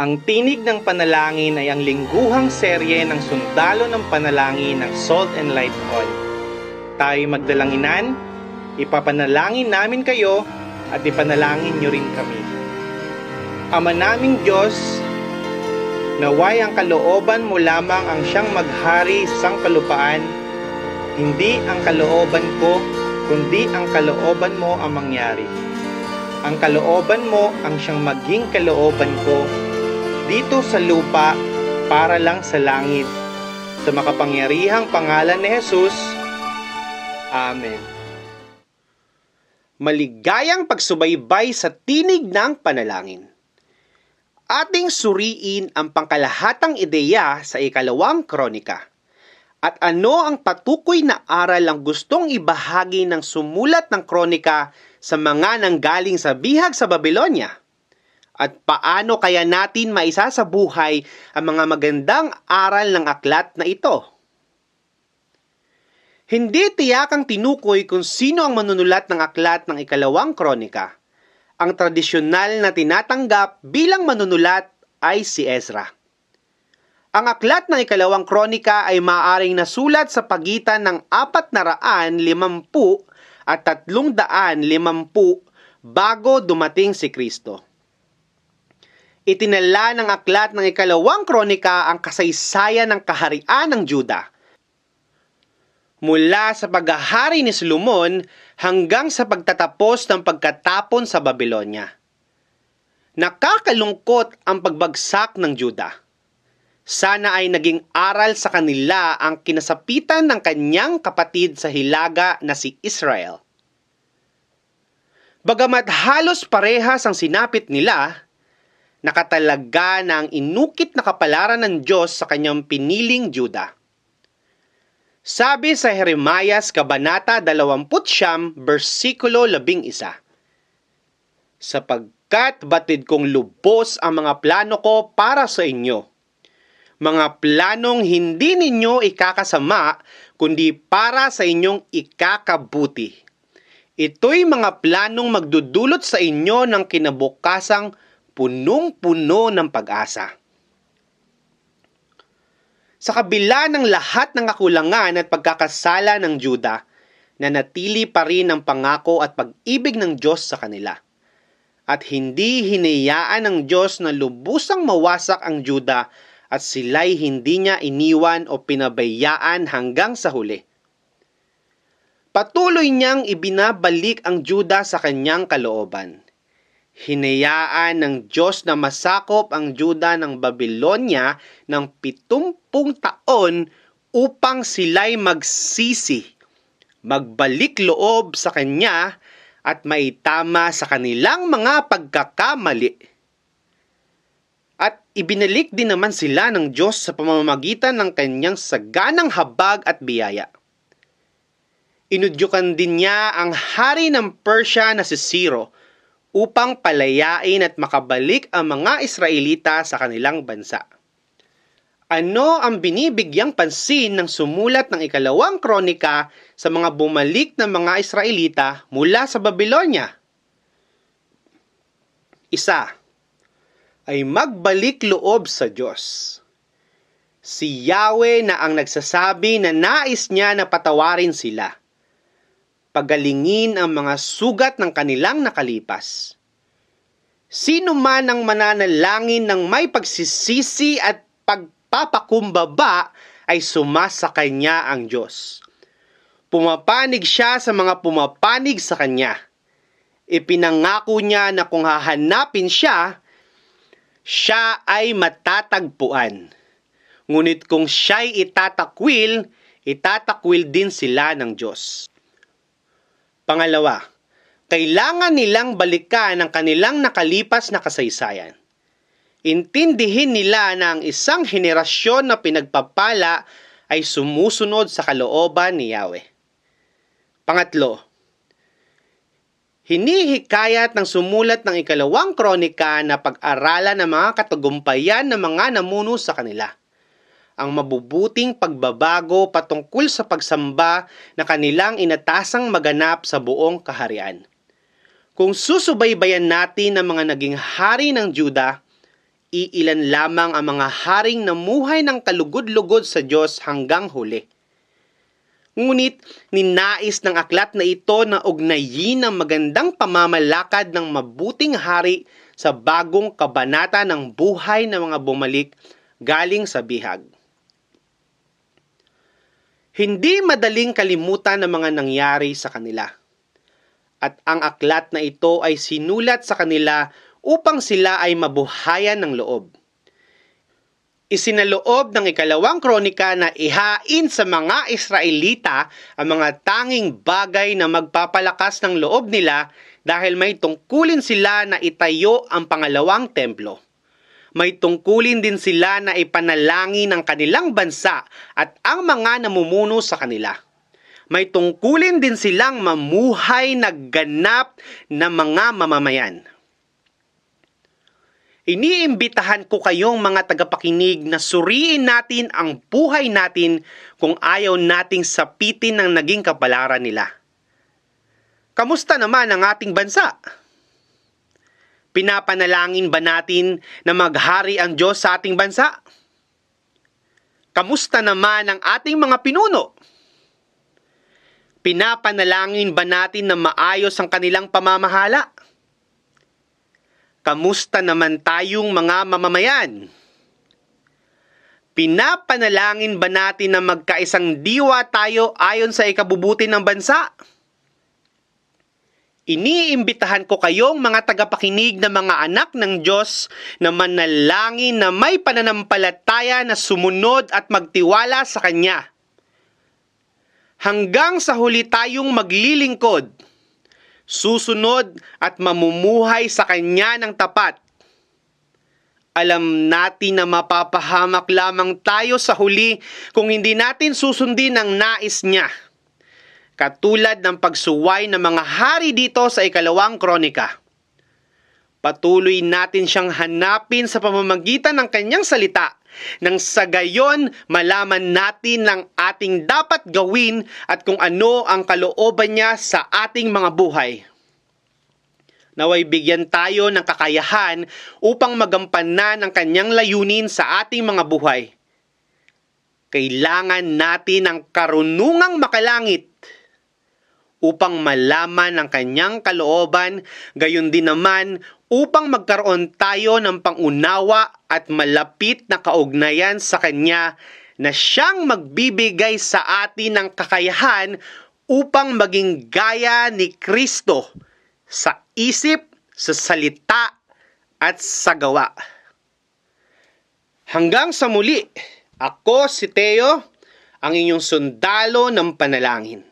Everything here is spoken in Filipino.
Ang Tinig ng Panalangin ay ang lingguhang serye ng sundalo ng panalangin ng Salt and Light Hall. Tayo magdalanginan, ipapanalangin namin kayo at ipanalangin nyo rin kami. Ama naming Diyos, naway ang kalooban mo lamang ang siyang maghari sa sangkalupaan, hindi ang kalooban ko, kundi ang kalooban mo ang mangyari. Ang kalooban mo ang siyang maging kalooban ko dito sa lupa para lang sa langit. Sa makapangyarihang pangalan ni Jesus. Amen. Maligayang pagsubaybay sa Tinig ng Panalangin. Ating suriin ang pangkalahatang ideya sa 2 Kronika. At ano ang patukoy na aral ang gustong ibahagi ng sumulat ng kronika sa mga nanggaling sa bihag sa Babylonia? At paano kaya natin maisasabuhay ang mga magandang aral ng aklat na ito? Hindi tiyakang tinukoy kung sino ang manunulat ng aklat ng 2 Kronika. Ang tradisyonal na tinatanggap bilang manunulat ay si Ezra. Ang aklat ng 2 Kronika ay maaaring nasulat sa pagitan ng 450 at 350 bago dumating si Kristo. Itinala ng aklat ng 2 Kronika ang kasaysayan ng kaharian ng Juda. Mula sa paghahari ni Solomon hanggang sa pagtatapos ng pagkatapon sa Babylonia. Nakakalungkot ang pagbagsak ng Juda. Sana ay naging aral sa kanila ang kinasapitan ng kanyang kapatid sa hilaga na si Israel. Bagamat halos parehas ang sinapit nila, nakatalaga na ang inukit na kapalaran ng Diyos sa kanyang piniling Juda. Sabi sa Jeremias Kabanata 20, versikulo 11, sapagkat batid kong lubos ang mga plano ko para sa inyo, mga planong hindi ninyo ikakasama, kundi para sa inyong ikakabuti. Ito'y mga planong magdudulot sa inyo ng kinabukasang punong-puno ng pag-asa. Sa kabila ng lahat ng kakulangan at pagkakasala ng Juda, nanatili pa rin ang pangako at pag-ibig ng Diyos sa kanila. At hindi hinayaan ng Diyos na lubusang mawasak ang Juda at sila'y hindi niya iniwan o pinabayaan hanggang sa huli. Patuloy niyang ibinabalik ang Juda sa kanyang kalooban. Hinayaan ng Diyos na masakop ang Juda ng Babylonia ng 70 taon upang sila'y magsisi, magbalik loob sa Kanya at maitama sa kanilang mga pagkakamali. At ibinalik din naman sila ng Diyos sa pamamagitan ng Kanyang saganang habag at biyaya. Inudyukan din niya ang hari ng Persia na si Ciro upang palayain at makabalik ang mga Israelita sa kanilang bansa. Ano ang binibigyang pansin ng sumulat ng 2 Kronika sa mga bumalik na mga Israelita mula sa Babylonia? Isa, ay magbalik loob sa Diyos. Si Yahweh na ang nagsasabi na nais niya na patawarin sila. Pagalingin ang mga sugat ng kanilang nakalipas. Sino man ang mananalangin ng may pagsisisi at pagpapakumbaba ay sumasa kanya ang Diyos. Pumapanig siya sa mga pumapanig sa kanya. Ipinangako niya na kung hahanapin siya, siya ay matatagpuan. Ngunit kung siya'y itatakwil din sila ng Diyos. Pangalawa, kailangan nilang balikan ang kanilang nakalipas na kasaysayan. Intindihin nila na ang isang henerasyon na pinagpapala ay sumusunod sa kalooban ni Yahweh. Pangatlo, hinihikayat ng sumulat ng 2 Kronika na pag-aralan ng mga katagumpayan ng mga namuno sa kanila. Ang mabubuting pagbabago patungkol sa pagsamba na kanilang inatasang maganap sa buong kaharian. Kung susubaybayan natin ang mga naging hari ng Juda, iilan lamang ang mga haring namuhay ng kalugod-lugod sa Diyos hanggang huli. Ngunit ninais ng aklat na ito na ugnayin ang magandang pamamalakad ng mabuting hari sa bagong kabanata ng buhay ng mga bumalik galing sa bihag. Hindi madaling kalimutan ang mga nangyari sa kanila. At ang aklat na ito ay sinulat sa kanila upang sila ay mabuhayan ng loob. Isinaloob ng 2 Kronika na ihain sa mga Israelita ang mga tanging bagay na magpapalakas ng loob nila dahil may tungkulin sila na itayo ang pangalawang templo. May tungkulin din sila na ipanalangin ang kanilang bansa at ang mga namumuno sa kanila. May tungkulin din silang mamuhay na ganap na mga mamamayan. Iniimbitahan ko kayong mga tagapakinig na suriin natin ang buhay natin kung ayaw nating sapitin ng naging kapalaran nila. Kamusta naman ang ating bansa? Pinapanalangin ba natin na maghari ang Diyos sa ating bansa? Kamusta naman ang ating mga pinuno? Pinapanalangin ba natin na maayos ang kanilang pamamahala? Kamusta naman tayong mga mamamayan? Pinapanalangin ba natin na magkaisang diwa tayo ayon sa ikabubuti ng bansa? Iniimbitahan ko kayong mga tagapakinig na mga anak ng Diyos na manalangin na may pananampalataya na sumunod at magtiwala sa Kanya. Hanggang sa huli tayong maglilingkod, susunod at mamumuhay sa Kanya ng tapat. Alam natin na mapapahamak lamang tayo sa huli kung hindi natin susundin ang nais Niya. Katulad ng pagsuway ng mga hari dito sa 2 Kronika. Patuloy natin siyang hanapin sa pamamagitan ng Kanyang salita nang sa gayon malaman natin ang ating dapat gawin at kung ano ang kalooban niya sa ating mga buhay. Naway bigyan tayo ng kakayahan upang magampanan ang Kanyang layunin sa ating mga buhay. Kailangan natin ng karunungang makalangit upang malaman ang Kanyang kalooban, gayon din naman upang magkaroon tayo ng pangunawa at malapit na kaugnayan sa Kanya na Siyang magbibigay sa atin ng kakayahan upang maging gaya ni Kristo sa isip, sa salita, at sa gawa. Hanggang sa muli, ako si Teo, ang inyong sundalo ng panalangin.